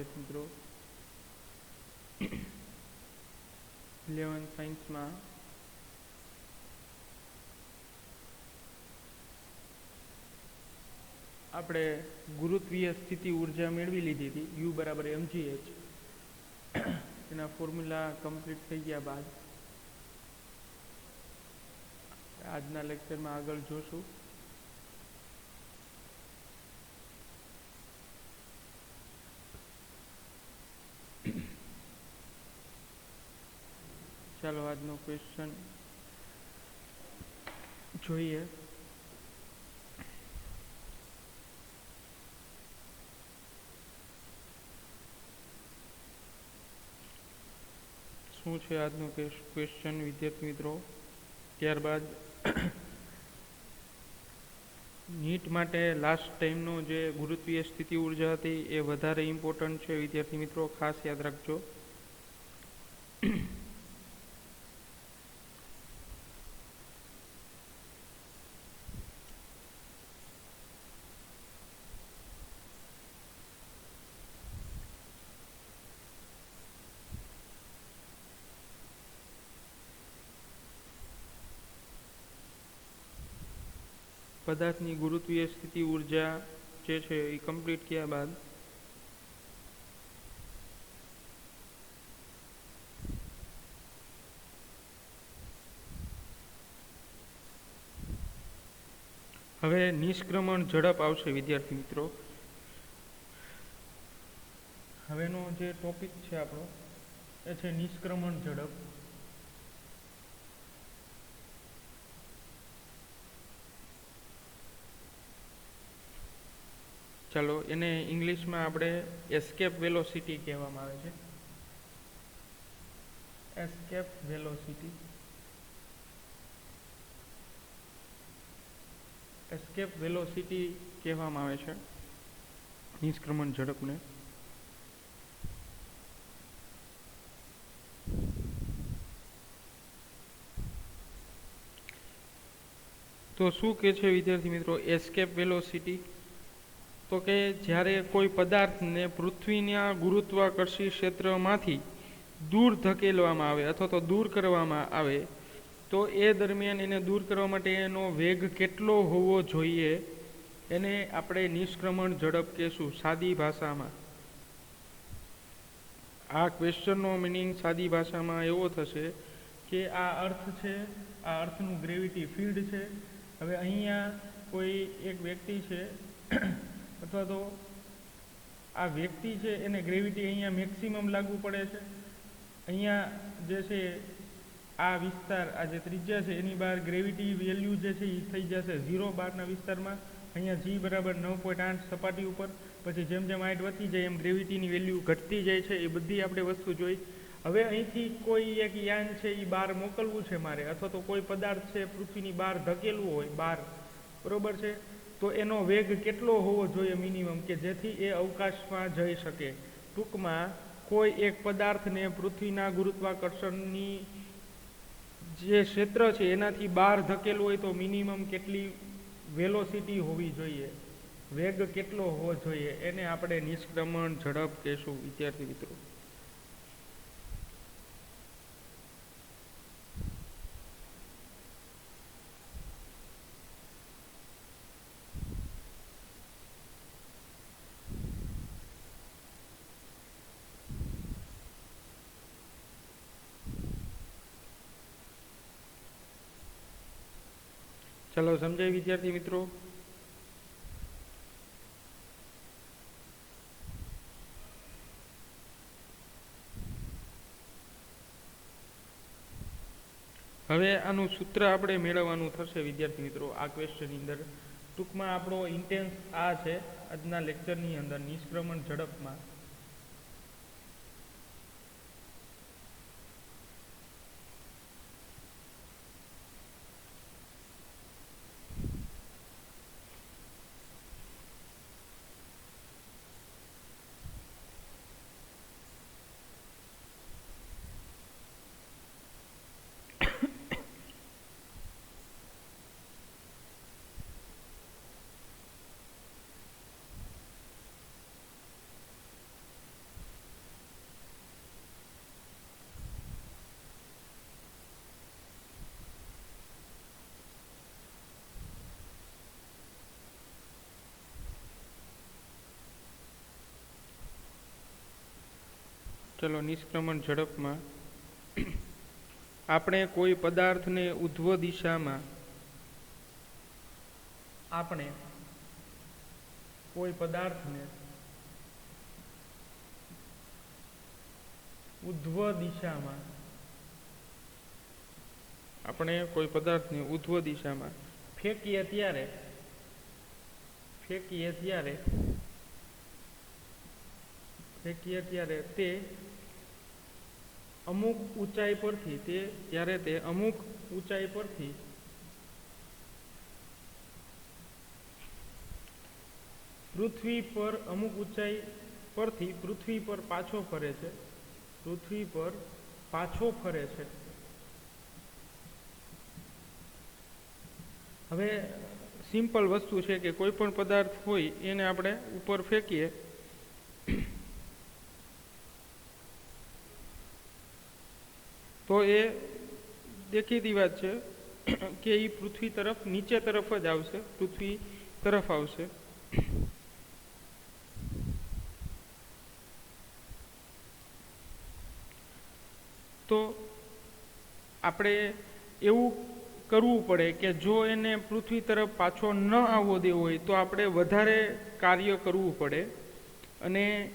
વિદ્યાર્થી મિત્રો 11th સાયન્સમાં આપણે ગુરુત્વીય સ્થિતિ ઉર્જા મેળવી લીધી હતી U બરાબર mgh. એના ફોર્મ્યુલા કમ્પ્લીટ થઈ ગયા બાદ આજના લેક્ચરમાં આગળ જોશું. ચાલો આજનો ક્વેશ્ચન જોઈએ. શું છે આજનો ક્વેશ્ચન વિદ્યાર્થી મિત્રો? ત્યારબાદ નીટ માટે લાસ્ટ ટાઈમનો જે ગુરુત્વીય સ્થિતિ ઉર્જા હતી એ વધારે ઇમ્પોર્ટન્ટ છે વિદ્યાર્થી મિત્રો, ખાસ યાદ રાખજો. પદાર્થની ગુરુત્વીય સ્થિતિ ઉર્જા જે છે એ કમ્પ્લીટ કર્યા બાદ હવે નિષ્ક્રમણ ઝડપ આવશે વિદ્યાર્થી મિત્રો. હવેનો જે ટોપિક છે આપણો એ છે નિષ્ક્રમણ ઝડપ. ચાલો એને ઇંગ્લિશમાં આપણે એસ્કેપ વેલોસિટી કહેવામાં આવે છે. Escape velocity. એસ્કેપ વેલોસિટી કહેવામાં આવે છે નિષ્ક્રમણ ઝડપને. તો શું કે છે વિદ્યાર્થી મિત્રો એસ્કેપ વેલોસિટી? તો કે જ્યારે કોઈ પદાર્થને પૃથ્વીના ગુરુત્વાકર્ષી ક્ષેત્રમાંથી દૂર ધકેલવામાં આવે અથવા તો દૂર કરવામાં આવે તો એ દરમિયાન એને દૂર કરવા માટે એનો વેગ કેટલો હોવો જોઈએ એને આપણે નિષ્ક્રમણ ઝડપ કહેશું સાદી ભાષામાં. આ ક્વેશ્ચનનો મિનિંગ સાદી ભાષામાં એવો થશે કે આ અર્થ છે, આ અર્થનું ગ્રેવિટી ફિલ્ડ છે. હવે અહીંયા કોઈ એક વ્યક્તિ છે અથવા તો આ વ્યક્તિ છે એને ગ્રેવિટી અહીંયા મેક્સિમમ લાગુ પડે છે. અહીંયા જે છે આ વિસ્તાર, આ જે ત્રિજ્યા છે એની બહાર ગ્રેવિટી વેલ્યુ જે છે એ થઈ જશે 0 બહારના વિસ્તારમાં. અહીંયા G બરાબર 9.8 સપાટી ઉપર. પછી જેમ જેમ હાઈટ વધતી જાય એમ ગ્રેવિટીની વેલ્યુ ઘટતી જાય છે. એ બધી આપણે વસ્તુ જોઈ. હવે અહીંથી કોઈ એક યાન છે એ બહાર મોકલવું છે મારે, અથવા તો કોઈ પદાર્થ છે પૃથ્વીની બહાર ધકેલવું હોય બહાર, બરોબર છે, તો એનો વેગ કેટલો હોવો જોઈએ મિનિમમ કે જેથી એ અવકાશમાં જઈ શકે. ટૂંકમાં કોઈ એક પદાર્થને પૃથ્વીના ગુરુત્વાકર્ષણની જે ક્ષેત્ર છે એનાથી બહાર ધકેલવું હોય તો મિનિમમ કેટલી વેલોસિટી હોવી જોઈએ, વેગ કેટલો હોવો જોઈએ, એને આપણે નિષ્ક્રમણ ઝડપ કહેશું વિદ્યાર્થી મિત્રો. ચાલો સમજાય વિદ્યાર્થી મિત્રો? હવે આનું સૂત્ર આપણે મેળવવાનું થશે વિદ્યાર્થી મિત્રો આ ક્વેશ્ચનની અંદર. ટૂંકમાં આપણો ઇન્ટેન્સ આ છે આજના લેક્ચરની અંદર નિષ્ક્રમણ ઝડપમાં. ચલો નિષ્ક્રમણ ઝડપમાં આપણે કોઈ પદાર્થને ઉધ્વ દિશામાં આપણે કોઈ પદાર્થને ઉધ્વ દિશામાં આપણે કોઈ પદાર્થને ઉધ્વ દિશામાં ફેંકીએ ત્યારે તે અમુક ઊંચાઈ પરથી પૃથ્વી પર પૃથ્વી પર પાછો ફરે છે હવે સિમ્પલ વસ્તુ છે કે કોઈ પણ પદાર્થ હોય એને આપણે ઉપર ફેંકીએ તો એ દેખીતી વાત છે કે એ પૃથ્વી તરફ નીચે તરફ જ આવશે, પૃથ્વી તરફ આવશે. તો આપણે એવું કરવું પડે કે જો એને પૃથ્વી તરફ પાછો ન આવવો દેવો હોય તો આપણે વધારે કાર્ય કરવું પડે અને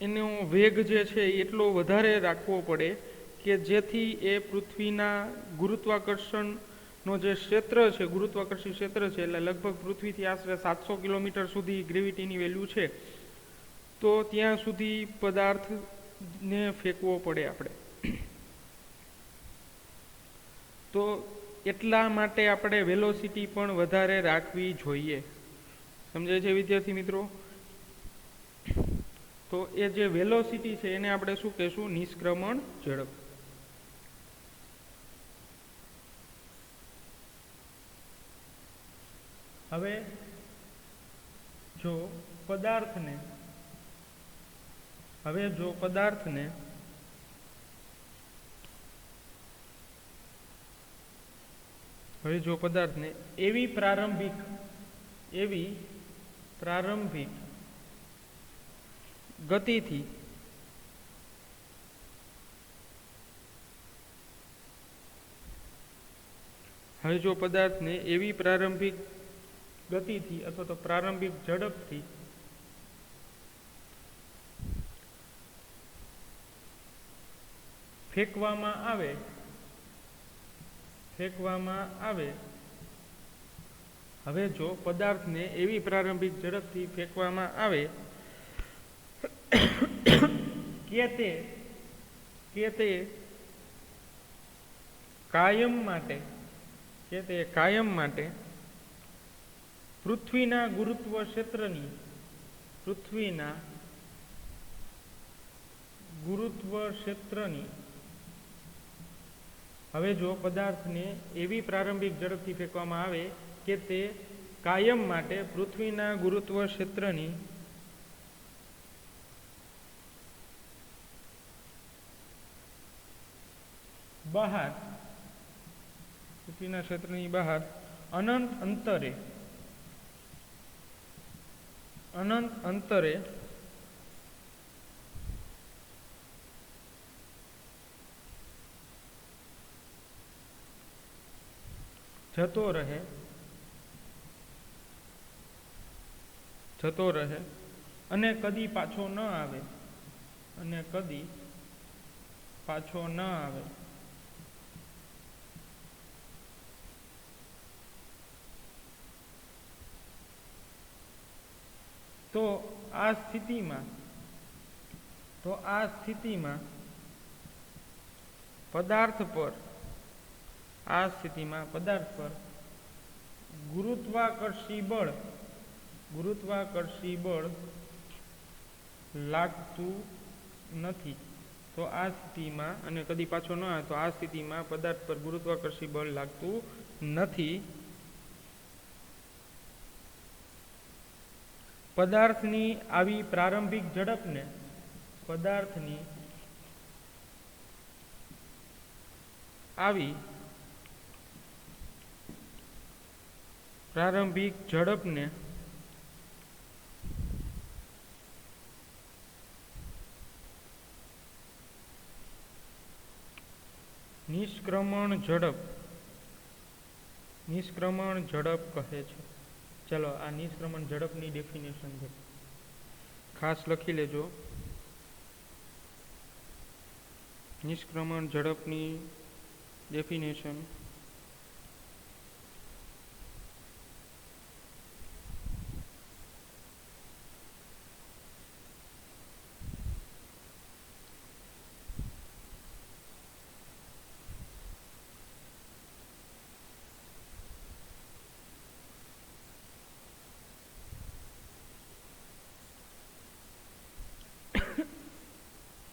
એનો વેગ જે છે એટલો વધારે રાખવો પડે કે જેથી એ પૃથ્વીના ગુરુત્વાકર્ષણનો જે ક્ષેત્ર છે, ગુરુત્વાકર્ષી ક્ષેત્ર છે, એટલે લગભગ પૃથ્વીથી આશરે 700 કિલોમીટર સુધી ગ્રેવિટીની વેલ્યુ છે, તો ત્યાં સુધી પદાર્થને ફેંકવો પડે આપણે. તો એટલા માટે આપણે વેલોસિટી પણ વધારે રાખવી જોઈએ. સમજાય છે વિદ્યાર્થી મિત્રો? તો એ જે વેલોસિટી છે એને આપણે શું કહેશું? નિષ્ક્રમણ ઝડપ. હવે જો પદાર્થને એવી પ્રારંભિક ગતિથી અથવા તો પ્રારંભિક ઝડપથી ફેંકવામાં આવે હવે જો પદાર્થને એવી પ્રારંભિક ઝડપથી ફેંકવામાં આવે કે તે કાયમ માટે પૃથ્વીના ગુરુત્વ ક્ષેત્રની હવે જો પદાર્થને એવી પ્રારંભિક ઝડપથી ફેંકવામાં આવે કે તે કાયમ માટે પૃથ્વીના ગુરુત્વ ક્ષેત્રની બહાર અનંત અંતરે જતો રહે અને કદી પાછો ન આવે તો આ સ્થિતિમાં પદાર્થ પર ગુરુત્વાકર્ષી બળ લાગતું નથી. તો આ સ્થિતિમાં અને કદી પાછો ન આવે તો આ સ્થિતિમાં પદાર્થ પર ગુરુત્વાકર્ષી બળ લાગતું નથી. પદાર્થની આવી પ્રારંભિક ઝડપને નિષ્ક્રમણ ઝડપ કહે છે. ચલો આ નિષ્ક્રમણ ઝડપની ડેફિનેશન છે, ખાસ લખી લેજો. નિષ્ક્રમણ ઝડપની ડેફિનેશન.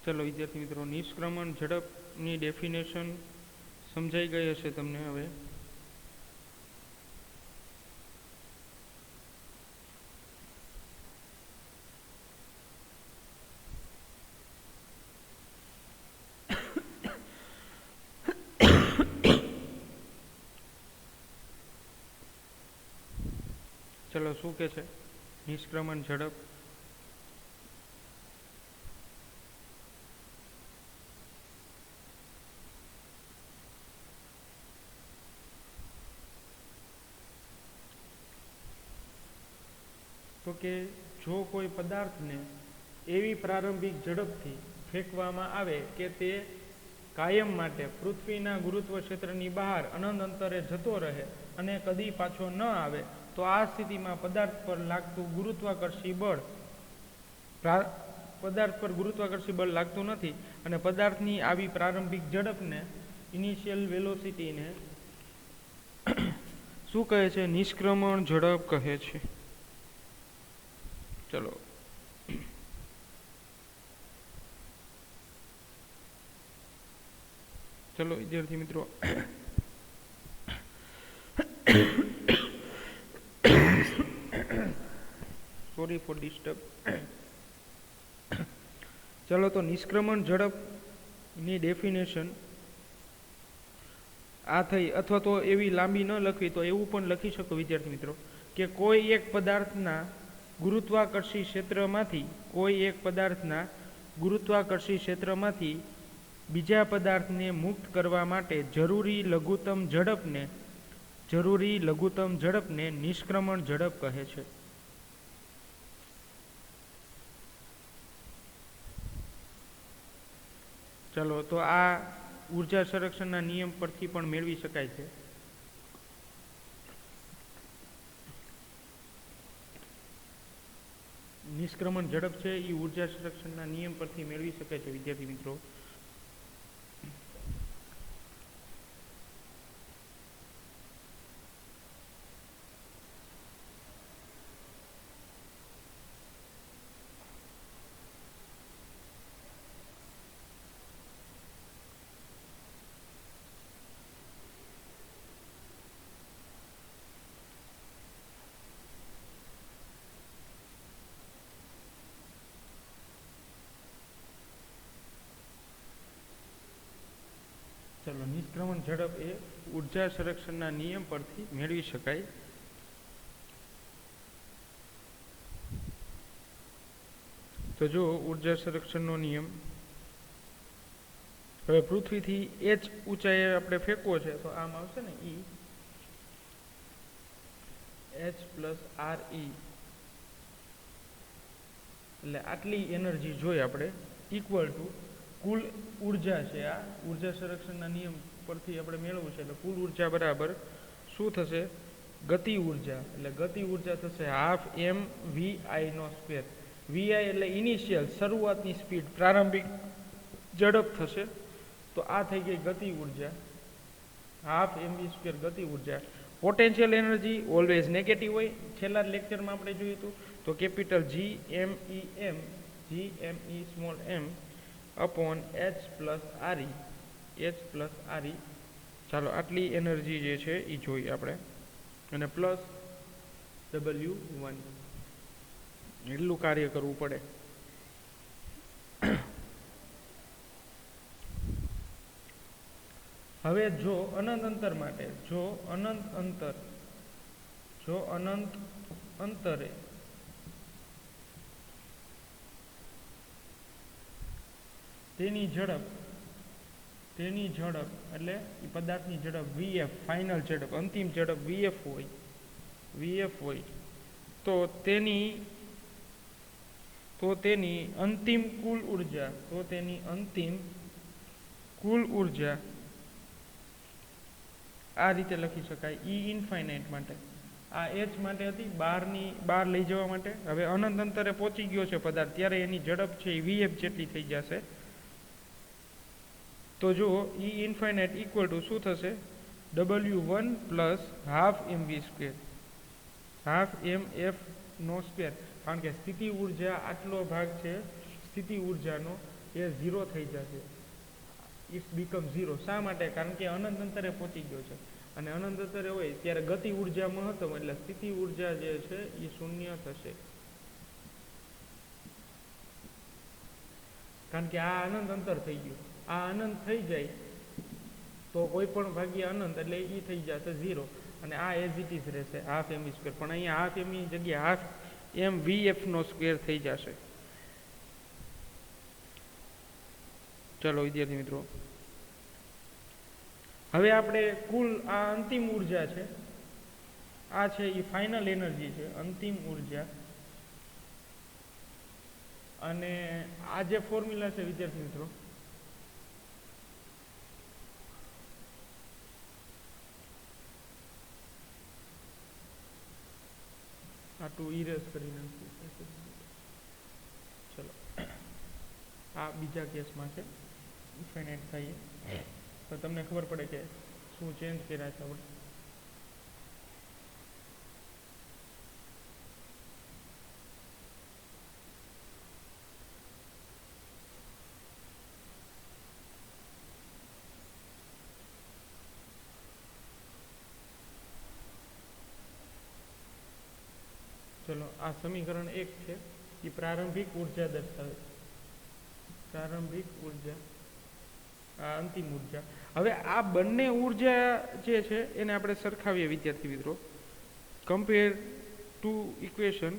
ચલો વિદ્યાર્થી મિત્રો, નિષ્ક્રમણ ઝડપની ડેફિનેશન સમજાઈ ગઈ હશે તમને હવે. ચલો શું કે છે નિષ્ક્રમણ ઝડપ? તો કે જો કોઈ પદાર્થને એવી પ્રારંભિક ઝડપથી ફેંકવામાં આવે કે તે કાયમ માટે પૃથ્વીના ગુરુત્વ ક્ષેત્રની બહાર અનંત અંતરે જતો રહે અને કદી પાછો ન આવે, તો આ સ્થિતિમાં પદાર્થ પર ગુરુત્વાકર્ષી બળ લાગતું નથી અને પદાર્થની આવી પ્રારંભિક ઝડપને, ઇનિશિયલ વેલોસિટીને શું કહે છે? નિષ્ક્રમણ ઝડપ કહે છે. ચલો વિદ્યાર્થી મિત્રો, સોરી ફોર ડિસ્ટર્બ. ચલો તો નિષ્ક્રમણ ઝડપની ડેફિનેશન આ થઈ, અથવા તો એવી લાંબી ન લખવી તો એવું પણ લખી શકો વિદ્યાર્થી મિત્રો કે કોઈ એક પદાર્થના ગુરુત્વાકર્ષી ક્ષેત્રમાંથી બીજા પદાર્થને મુક્ત કરવા માટે જરૂરી લઘુત્તમ ઝડપને નિષ્ક્રમણ ઝડપ કહે છે. ચલો તો આ ઉર્જા સંરક્ષણના નિયમ પરથી પણ મેળવી શકાય છે. નિષ્ક્રમણ ઝડપ છે એ ઉર્જા સંરક્ષણના નિયમ પરથી મેળવી શકાય છે વિદ્યાર્થી મિત્રો. ચલો નિષ્ક્રમણ ઝડપ એ ઉર્જા સંરક્ષણના નિયમ પરથી મેળવી શકાય. તો જો ઉર્જા સંરક્ષણનો નિયમ, હવે પૃથ્વીથી h ઊંચાઈએ આપણે ફેંકવો છે તો આમ આવશે ને E h પ્લસ RE, એટલે આટલી એનર્જી જોઈએ આપણે ઇક્વલ ટુ કુલ ઉર્જા છે. આ ઉર્જા સંરક્ષણના નિયમ પરથી આપણે મેળવવું છે, એટલે કુલ ઉર્જા બરાબર શું થશે? ગતિ ઉર્જા. એટલે ગતિ ઉર્જા થશે ½ mvi². vi એટલે ઇનિશિયલ, શરૂઆતની સ્પીડ, પ્રારંભિક ઝડપ થશે. તો આ થઈ ગઈ ગતિ ઉર્જા, ½ mv² ગતિ ઉર્જા. પોટેન્શિયલ એનર્જી ઓલવેઝ નેગેટિવ હોય, છેલ્લા લેક્ચરમાં આપણે જોયું હતું. તો capital Gme small m upon h plus RE. ચાલો આટલી એનર્જી જે છે એ જોઈએ આપણે, અને પ્લસ W1 એટલું કાર્ય કરવું પડે. હવે જો અનંત અંતરે તેની ઝડપ તેની ઝડપ એટલે એ પદાર્થની ઝડપ વીએફ ફાઇનલ ઝડપ અંતિમ ઝડપ વીએફ હોય તો તેની અંતિમ કુલ ઉર્જા આ રીતે લખી શકાય ઈ ઇન્ફાઇનાઇટ માટે આ એચ માટે હતી બહાર લઈ જવા માટે હવે અનંત અંતરે પહોંચી ગયો છે પદાર્થ ત્યારે એની ઝડપ છે એ વીએફ જેટલી થઈ જશે તો જુઓ ઈ ઇન્ફાઇનાઇટ ઇક્વલ ટુ શું થશે W1 plus half mv square half mf નો સ્ક્વેર કારણ કે સ્થિતિ ઉર્જા આટલો ભાગ છે સ્થિતિ ઉર્જાનો એ 0 થઈ જશે ઇટ્સ બીકમ 0 શા માટે કારણ કે અનંત અંતરે પહોંચી ગયો છે અને અનંત અંતરે હોય ત્યારે ગતિ ઉર્જા મહત્તમ એટલે સ્થિતિ ઉર્જા જે છે એ શૂન્ય થશે કારણ કે આ અનંત અંતર થઈ ગયું આ અનંત થઈ જાય તો કોઈ પણ ભાગ્ય અનંત એટલે એ થઈ જશે 0 અને આ એઝ ઇટ ઇઝ રહેશે હાફ એમ સ્ક્વેર પણ અહીંયા હાફ એમની જગ્યાએ હાફ એમ વીએફ નો સ્ક્વેર થઈ જશે ચલો વિદ્યાર્થી મિત્રો હવે આપણે કુલ આ અંતિમ ઉર્જા છે આ છે એ ફાઇનલ એનર્જી છે અંતિમ ઉર્જા અને આ જે ફોર્મ્યુલા છે વિદ્યાર્થી મિત્રો આ ટુ ઇરેઝ કરી નાખીએ ચલો આ બીજા કેસમાં છે ઇન્ફાઇનાઇટ થઈએ તો તમને ખબર પડે કે શું ચેન્જ કર્યા છે આપણે ચલો આ સમીકરણ 1 છે એ પ્રારંભિક ઉર્જા દર્શાવે પ્રારંભિક ઉર્જા આ અંતિમ ઉર્જા હવે આ બંને ઉર્જા જે છે એને આપણે સરખાવીએ વિદ્યાર્થી મિત્રો કમ્પેર ટુ ઇક્વેશન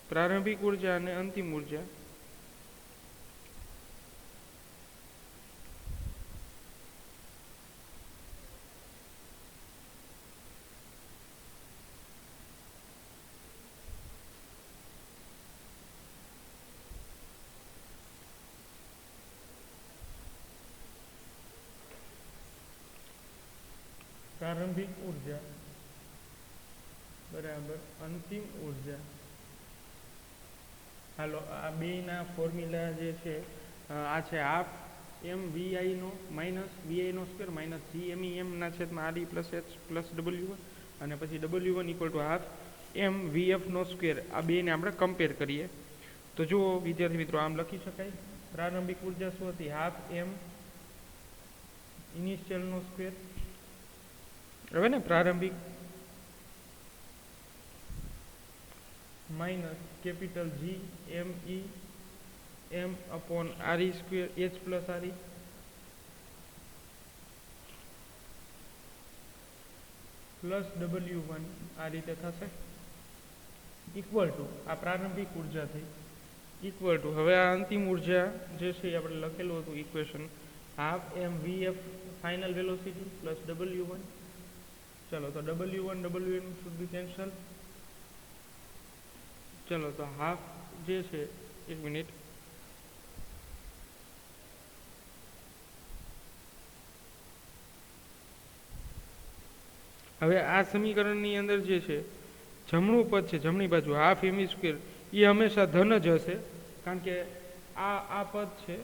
પ્રારંભિક ઉર્જા અને અંતિમ ઉર્જા પ્રારંભિક ઉર્જા બરાબર અંતિમ ઉર્જા હાલો આ બેના ફોર્મ્યુલા જે છે આ છે હાફ એમ વીઆઈ નો માઇનસ વીઆઈ નો સ્ક્વેર માઇનસ જી એમ ના છેદમાં R E plus H plus W1 અને પછી W1 equal to half M VF નો સ્ક્વેર આ બેને આપણે કમ્પેર કરીએ તો જુઓ વિદ્યાર્થી મિત્રો આમ લખી શકાય પ્રારંભિક ઉર્જા શું હતી હાફ એમ ઇનિશિયલ નો સ્ક્વેર હવે ને પ્રારંભિક minus capital G M E M upon R E square H plus R E plus W1 આ રીતે થશે ઇક્વલ ટુ આ પ્રારંભિક ઉર્જા થઈ ઇક્વલ ટુ હવે આ અંતિમ ઉર્જા જે છે આપણે લખેલું હતું equation half M VF final velocity plus W1 ચલો તો W1 શુડ બી કેન્સલ ચલો તો હાફ જે છે એક મિનિટ હવે આ સમીકરણની અંદર જે છે જમણું પદ છે જમણી બાજુ હાફ એમ સ્ક્વેર એ હંમેશા ધન જ હશે કારણ કે આ પદ છે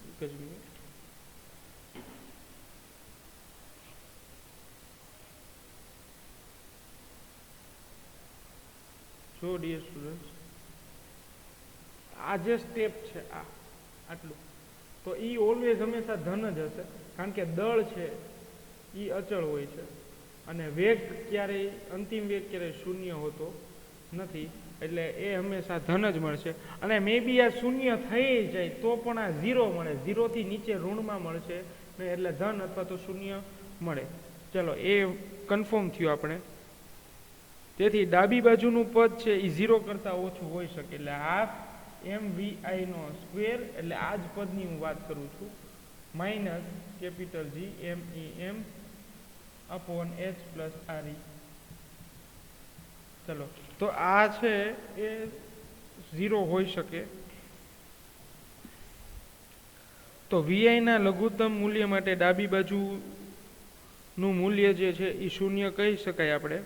એક જ મિનિટ જો ડિયર સ્ટુડન્ટ્સ આ જે સ્ટેપ છે આટલું તો એ ઓલવેઝ હંમેશા ધન જ હશે કારણ કે દળ છે એ અચળ હોય છે અને વેગ ક્યારેય અંતિમ વેગ ક્યારેય શૂન્ય હોતો નથી એટલે એ હંમેશા ધન જ મળશે અને મે બી આ શૂન્ય થઈ જાય તો પણ આ 0 મળે 0 થી નીચે ઋણમાં મળશે ને એટલે ધન અથવા તો શૂન્ય મળે ચલો એ કન્ફર્મ થયું આપણે તેથી ડાબી બાજુનું પદ છે એ 0 કરતાં ઓછું હોઈ શકે એટલે હાફ mvi નો સ્ક્વેર એટલે આ જ પદની હું વાત કરું છું minus capital G MEM upon h plus RE. ચલો તો આ છે એ 0 હોઈ શકે. તો vi ના લઘુત્તમ મૂલ્ય માટે ડાબી બાજુનું મૂલ્ય જે છે એ શૂન્ય કહી શકાય આપણે.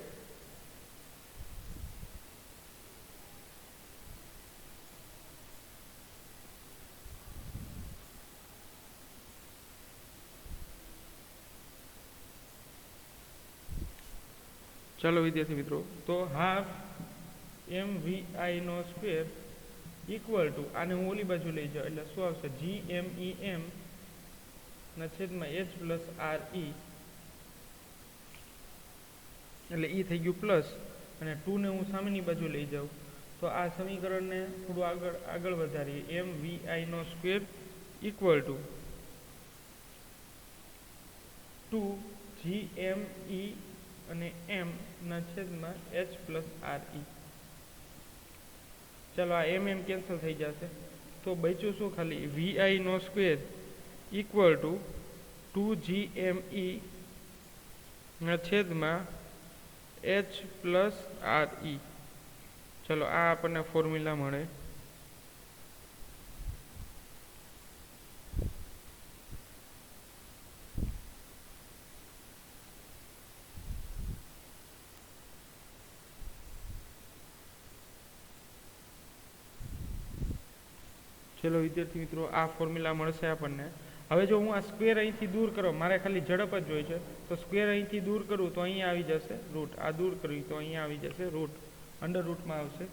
ચાલો વિદ્યાર્થી મિત્રો, તો હાફ mvi નો સ્ક્વેર ઇક્વલ ટુ, આને હું ઓલી બાજુ લઈ જાઉં એટલે શું આવશે, GMEM ના છેદમાં h પ્લસ RE, એટલે એ થઈ ગયું પ્લસ, અને 2 ને હું સામેની બાજુ લઈ જાઉં તો આ સમીકરણને થોડું આગળ વધારીએ. mvi નો સ્ક્વેર ઇક્વલ ટુ 2 GME અને m ના છેદમાં h પ્લસ RE. ચાલો આ mm કેન્સલ થઈ જશે, તો બચ્યું શું ખાલી vi નો સ્ક્વેર ઇક્વલ ટુ 2GME ના છેદમાં h પ્લસ RE. ચલો આ આપણને ફોર્મ્યુલા મળે. ચલો વિદ્યાર્થી મિત્રો, આ ફોર્મ્યુલા મળશે આપણને. હવે જો હું આ સ્ક્વેર અહીંથી દૂર કરો, મારે ખાલી ઝડપ જ જોઈએ છે, તો સ્ક્વેર અહીંથી દૂર કરું તો અહીંયા આવી જશે રૂટ, આ દૂર કરવી તો અહીંયા આવી જશે રૂટ, અંડર રૂટમાં આવશે,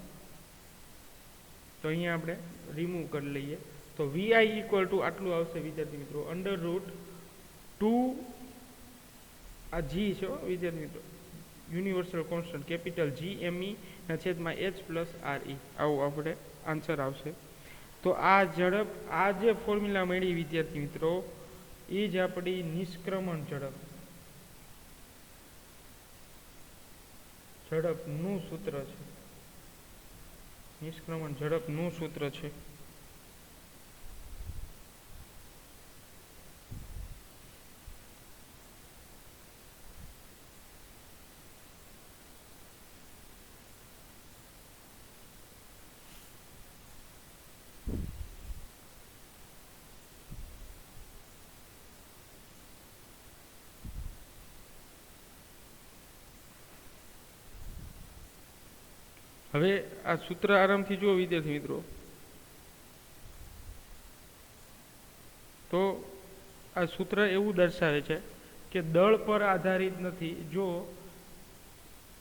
તો અહીંયા આપણે રિમૂવ કરી લઈએ. તો vi ઇક્વલ ટુ આટલું આવશે વિદ્યાર્થી મિત્રો, અંડર રૂટ 2, આ g છે વિદ્યાર્થી મિત્રો, યુનિવર્સલ કોન્સ્ટન્ટ કેપિટલ GME ના છેદમાં h પ્લસ RE, આવું આપણે આન્સર આવશે. તો આ ઝડપ, આ જે ફોર્મ્યુલા મળી વિદ્યાર્થી મિત્રો, એ જ આપણી નિષ્ક્રમણ ઝડપનું સૂત્ર છે. નિષ્ક્રમણ ઝડપનું સૂત્ર છે. હવે આ સૂત્ર આરામથી જુઓ વિદ્યાર્થી મિત્રો, તો આ સૂત્ર એવું દર્શાવે છે કે દળ પર આધારિત નથી. જો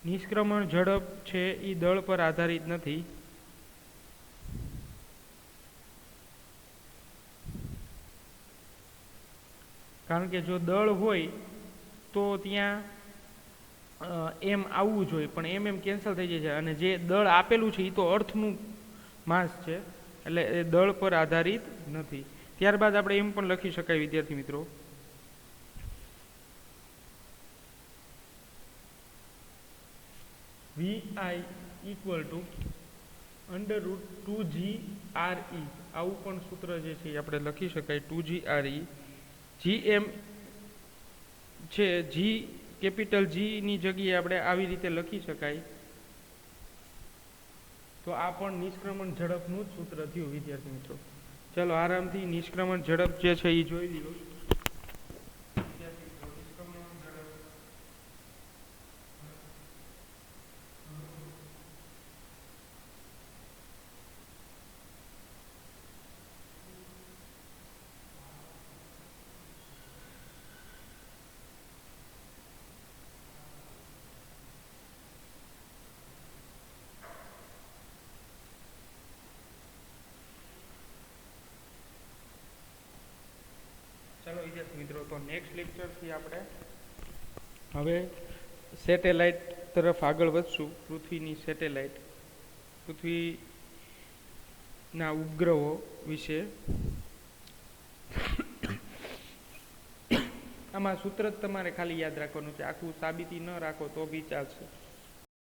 નિષ્ક્રમણ ઝડપ છે એ દળ પર આધારિત નથી, કારણ કે જો દળ હોય તો ત્યાં એમ આવવું જોઈએ, પણ એમ કેન્સલ થઈ જાય છે, અને જે દળ આપેલું છે એ તો અર્થનું માસ છે, એટલે એ દળ પર આધારિત નથી. ત્યારબાદ આપણે એમ પણ લખી શકાય વિદ્યાર્થી મિત્રો, vi equal to under route 2GRE, આવું પણ સૂત્ર જે છે એ આપણે લખી શકાય 2GRE. GM છે, G કેપિટલ G ની જગ્યાએ આપણે આવી રીતે લખી શકાય. તો આ પણ નિષ્ક્રમણ ઝડપનું જ સૂત્ર થયું વિદ્યાર્થી મિત્રો. ચાલો આરામથી નિષ્ક્રમણ ઝડપ જે છે એ જોઈ લ્યો. ચાલો વિદ્યાર્થી મિત્રો, તો નેક્સ્ટ લેક્ચરથી આપણે હવે સેટેલાઇટ તરફ આગળ વધશું. પૃથ્વીની સેટેલાઇટ, પૃથ્વીના ઉપગ્રહો વિશે. આમાં સૂત્ર જ તમારે ખાલી યાદ રાખવાનું છે, આખું સાબિતી ન રાખો તો બી ચાલશે.